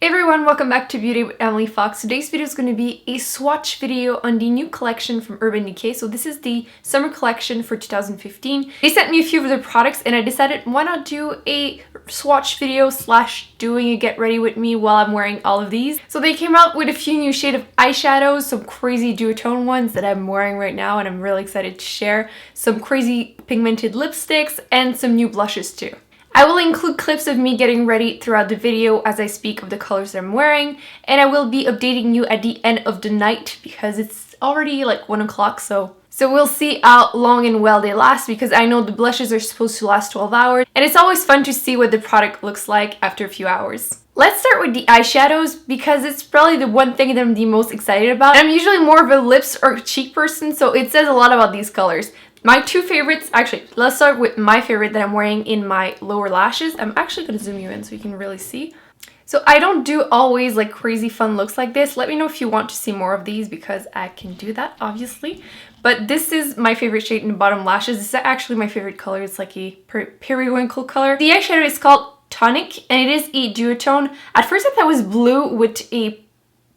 Hey everyone, welcome back to Beauty with Emily Fox. Today's video is going to be a swatch video on the new collection from Urban Decay. So this is the summer collection for 2015. They sent me a few of their products and I decided why not do a swatch video slash doing a get ready with me while I'm wearing all of these. So they came out with a few new shades of eyeshadows, some crazy duotone ones that I'm wearing right now and I'm really excited to share, some crazy pigmented lipsticks, and some new blushes too. I will include clips of me getting ready throughout the video as I speak of the colors that I'm wearing, and I will be updating you at the end of the night because it's already like 1 o'clock, so we'll see how long and well they last, because I know the blushes are supposed to last 12 hours and it's always fun to see what the product looks like after a few hours. Let's start with the eyeshadows because it's probably the one thing that I'm the most excited about. I'm usually more of a lips or cheek person, so it says a lot about these colors. My two favorites, actually, let's start with my favorite that I'm wearing in my lower lashes. I'm actually going to zoom you in so you can really see. So I don't do always like crazy fun looks like this. Let me know if you want to see more of these because I can do that, obviously. But this is my favorite shade in the bottom lashes. This is actually my favorite color. It's like a periwinkle color. The eyeshadow is called Tonic and it is a duotone. At first I thought it was blue with a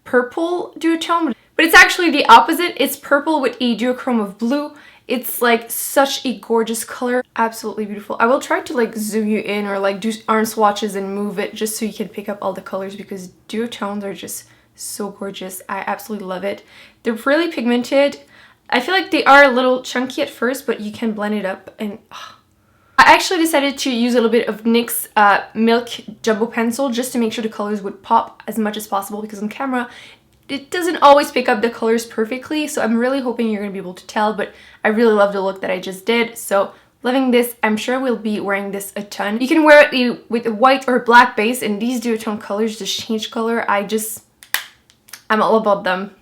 purple duotone, but it's actually the opposite. It's purple with a duochrome of blue. It's like such a gorgeous color, absolutely beautiful. I will try to like zoom you in or like do arm swatches and move it just so you can pick up all the colors because duotones are just so gorgeous. I absolutely love it. They're really pigmented. I feel like they are a little chunky at first, but you can blend it up and I actually decided to use a little bit of NYX Milk Jumbo Pencil just to make sure the colors would pop as much as possible because on camera it doesn't always pick up the colors perfectly, so I'm really hoping you're going to be able to tell, but I really love the look that I just did, so loving this. I'm sure we'll be wearing this a ton. You can wear it with a white or black base, and these duotone colors just change color. I'm all about them.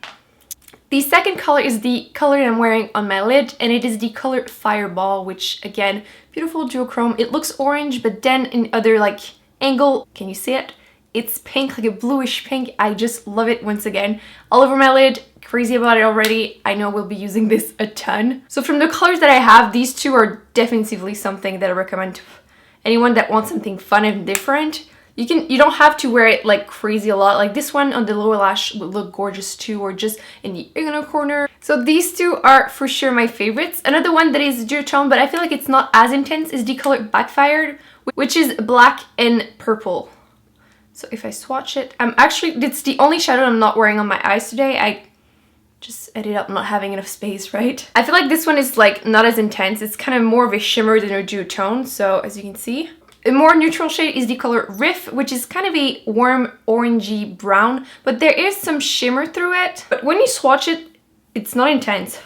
The second color is the color I'm wearing on my lid, and it is the color Fireball, which again, beautiful duochrome. It looks orange, but then in other like angle, can you see it? It's pink, like a bluish pink. I just love it once again. All over my lid, crazy about it already. I know we'll be using this a ton. So from the colors that I have, these two are definitively something that I recommend to anyone that wants something fun and different. You don't have to wear it like crazy a lot. Like this one on the lower lash would look gorgeous too, or just in the inner corner. So these two are for sure my favorites. Another one that is duotone, but I feel like it's not as intense, is the color Backfired, which is black and purple. So if I swatch it, it's the only shadow I'm not wearing on my eyes today. I just ended up not having enough space, right? I feel like this one is like not as intense. It's kind of more of a shimmer than a duotone. So as you can see, a more neutral shade is the color Riff, which is kind of a warm orangey brown, but there is some shimmer through it. But when you swatch it, it's not intense.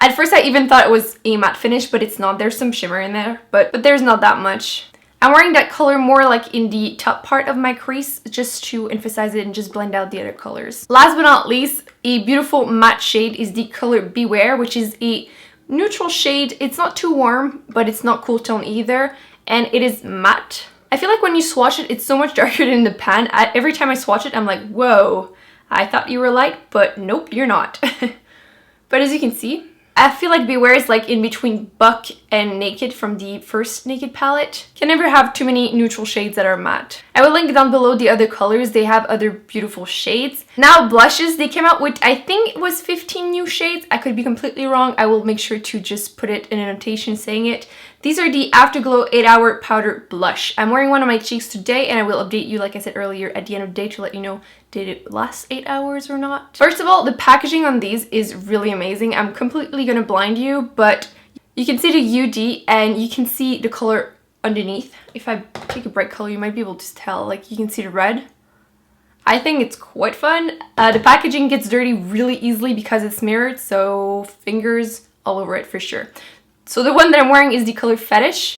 At first I even thought it was a matte finish, but it's not. There's some shimmer in there, but there's not that much. I'm wearing that color more like in the top part of my crease just to emphasize it and just blend out the other colors. Last but not least, a beautiful matte shade is the color Beware, which is a neutral shade. It's not too warm, but it's not cool tone either, and it is matte. I feel like when you swatch it, it's so much darker than the pan. Every time I swatch it, I'm like, whoa, I thought you were light, but nope, you're not. But as you can see, I feel like Beware is like in between Buck and Naked from the first Naked palette. Can never have too many neutral shades that are matte. I will link down below the other colors. They have other beautiful shades. Now blushes, they came out with, I think it was 15 new shades. I could be completely wrong. I will make sure to just put it in a notation saying it. These are the Afterglow 8-Hour Powder Blush. I'm wearing one on my cheeks today and I will update you, like I said earlier, at the end of the day to let you know did it last 8 hours or not. First of all, the packaging on these is really amazing. I'm completely gonna blind you, but you can see the UD and you can see the color underneath. If I take a bright color, you might be able to tell, like you can see the red. I think it's quite fun. The packaging gets dirty really easily because it's mirrored, so fingers all over it for sure. So the one that I'm wearing is the color Fetish.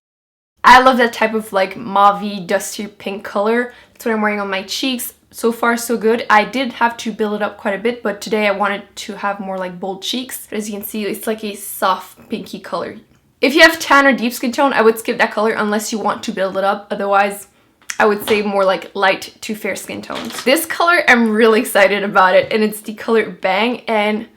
I love that type of like mauve-y, dusty pink color. That's what I'm wearing on my cheeks. So far so good. I did have to build it up quite a bit, but today I wanted to have more like bold cheeks. But as you can see, it's like a soft pinky color. If you have tan or deep skin tone, I would skip that color unless you want to build it up. Otherwise, I would say more like light to fair skin tones. This color, I'm really excited about it, and it's the color Bang, and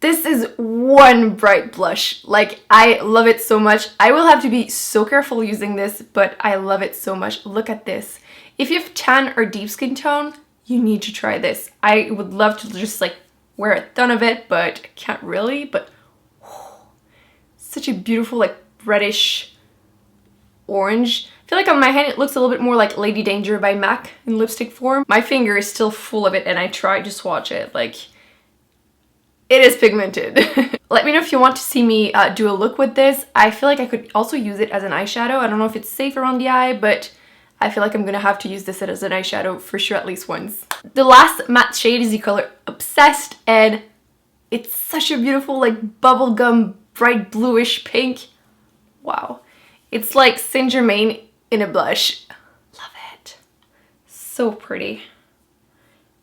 This is one bright blush. Like, I love it so much. I will have to be so careful using this, but I love it so much. Look at this. If you have tan or deep skin tone, you need to try this. I would love to just like wear a ton of it, but I can't really. But such a beautiful like reddish orange. I feel like on my hand it looks a little bit more like Lady Danger by MAC in lipstick form. My finger is still full of it and I tried to swatch it. Like, it is pigmented. Let me know if you want to see me do a look with this. I feel like I could also use it as an eyeshadow. I don't know if it's safe around the eye, but I feel like I'm gonna have to use this as an eyeshadow for sure at least once. The last matte shade is the color Obsessed, and it's such a beautiful like bubblegum bright bluish pink. Wow. It's like Saint Germain in a blush. Love it. So pretty.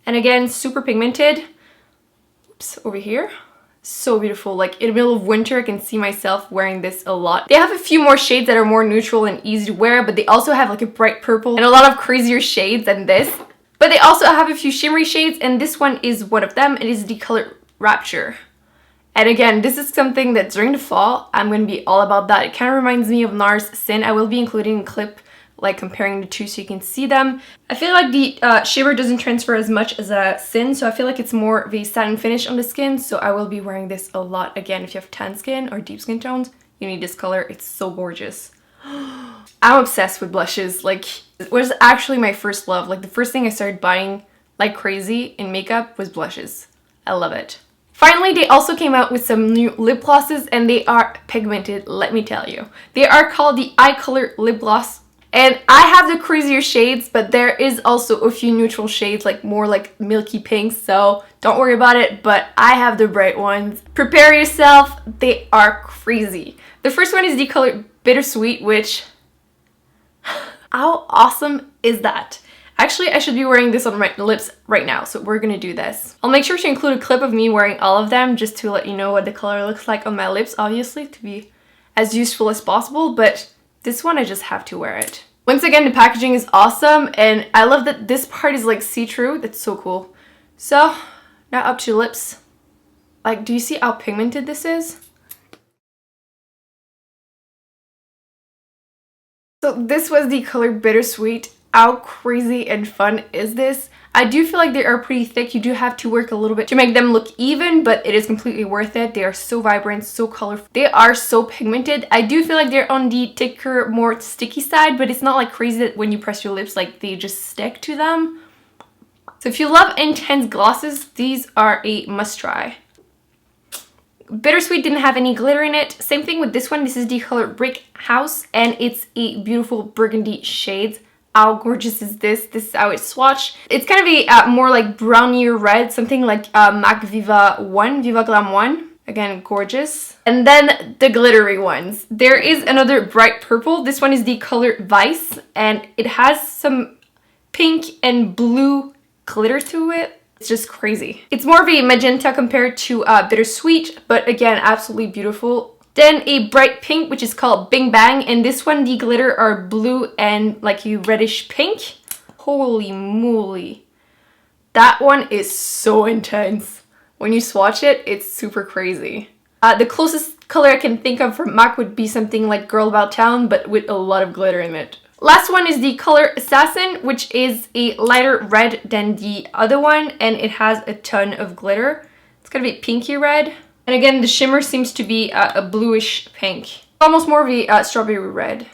And again, super pigmented. Oops, over here. So beautiful. Like, in the middle of winter, I can see myself wearing this a lot. They have a few more shades that are more neutral and easy to wear, but they also have like a bright purple and a lot of crazier shades than this. But they also have a few shimmery shades, and this one is one of them. It is the color Rapture. And again, this is something that during the fall, I'm going to be all about that. It kind of reminds me of NARS Sin. I will be including a clip like comparing the two so you can see them. I feel like the shimmer doesn't transfer as much as a Sin, so I feel like it's more of a satin finish on the skin, so I will be wearing this a lot. Again, if you have tan skin or deep skin tones, you need this color. It's so gorgeous. I'm obsessed with blushes. Like, it was actually my first love. Like, the first thing I started buying like crazy in makeup was blushes. I love it. Finally, they also came out with some new lip glosses, and they are pigmented, let me tell you. They are called the Eye Color Lip Gloss. And I have the crazier shades, but there is also a few neutral shades, like more like milky pink, so don't worry about it, but I have the bright ones. Prepare yourself, they are crazy. The first one is the color Bittersweet, which, how awesome is that? Actually, I should be wearing this on my lips right now, so we're gonna do this. I'll make sure to include a clip of me wearing all of them, just to let you know what the color looks like on my lips, obviously, to be as useful as possible, but this one, I just have to wear it. Once again, the packaging is awesome, and I love that this part is like see-through. That's so cool. So, now up to lips. Like, do you see how pigmented this is? So this was the color Bittersweet. How crazy and fun is this? I do feel like they are pretty thick. You do have to work a little bit to make them look even, but it is completely worth it. They are so vibrant, so colorful. They are so pigmented. I do feel like they're on the thicker, more sticky side, but it's not like crazy that when you press your lips, like they just stick to them. So if you love intense glosses, these are a must try. Bittersweet didn't have any glitter in it. Same thing with this one. This is the color Brick House, and it's a beautiful burgundy shade. How gorgeous is this? This is how it's swatched. It's kind of a more like brownier red, something like MAC Viva Glam 1. Again, gorgeous. And then the glittery ones. There is another bright purple. This one is the color Vice, and it has some pink and blue glitter to it. It's just crazy. It's more of a magenta compared to Bittersweet, but again, absolutely beautiful. Then a bright pink, which is called Bing Bang, and this one, the glitter are blue and like a reddish pink. Holy moly. That one is so intense. When you swatch it, it's super crazy. The closest color I can think of from MAC would be something like Girl About Town, but with a lot of glitter in it. Last one is the color Assassin, which is a lighter red than the other one, and it has a ton of glitter. It's gonna be pinky red. And again, the shimmer seems to be a bluish pink. Almost more of a strawberry red.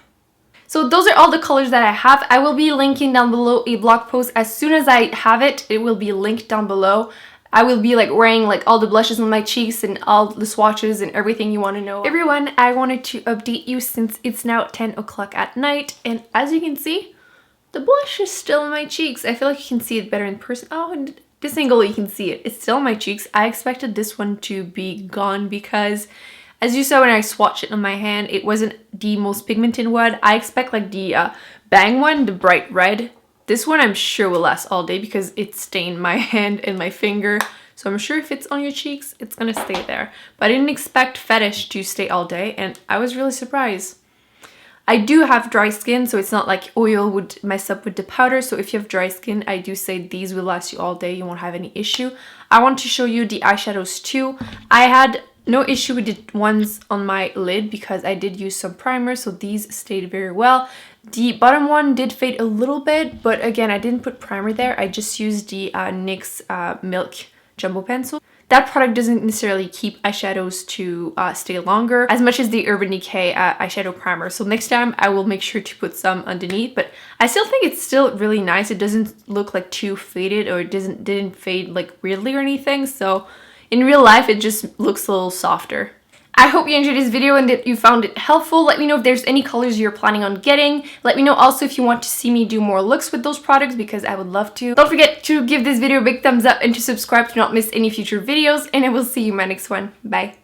So those are all the colors that I have. I will be linking down below a blog post as soon as I have it. It will be linked down below. I will be like wearing like all the blushes on my cheeks and all the swatches and everything you want to know. Everyone, I wanted to update you since it's now 10 o'clock at night. And as you can see, the blush is still on my cheeks. I feel like you can see it better in person. Oh, and this angle you can see it. It's still on my cheeks. I expected this one to be gone because as you saw when I swatched it on my hand, it wasn't the most pigmented one. I expect like the Bang one, the bright red. This one I'm sure will last all day because it stained my hand and my finger. So I'm sure if it's on your cheeks, it's gonna stay there. But I didn't expect Fetish to stay all day and I was really surprised. I do have dry skin, so it's not like oil would mess up with the powder. So if you have dry skin, I do say these will last you all day. You won't have any issue. I want to show you the eyeshadows too. I had no issue with the ones on my lid because I did use some primer, so these stayed very well. The bottom one did fade a little bit, but again, I didn't put primer there. I just used the NYX Milk Jumbo Pencil. That product doesn't necessarily keep eyeshadows to stay longer as much as the Urban Decay eyeshadow primer. So next time I will make sure to put some underneath, but I still think it's still really nice. It doesn't look like too faded, or it didn't fade like weirdly or anything. So in real life, it just looks a little softer. I hope you enjoyed this video and that you found it helpful. Let me know if there's any colors you're planning on getting. Let me know also if you want to see me do more looks with those products, because I would love to. Don't forget to give this video a big thumbs up and to subscribe to not miss any future videos, and I will see you in my next one. Bye!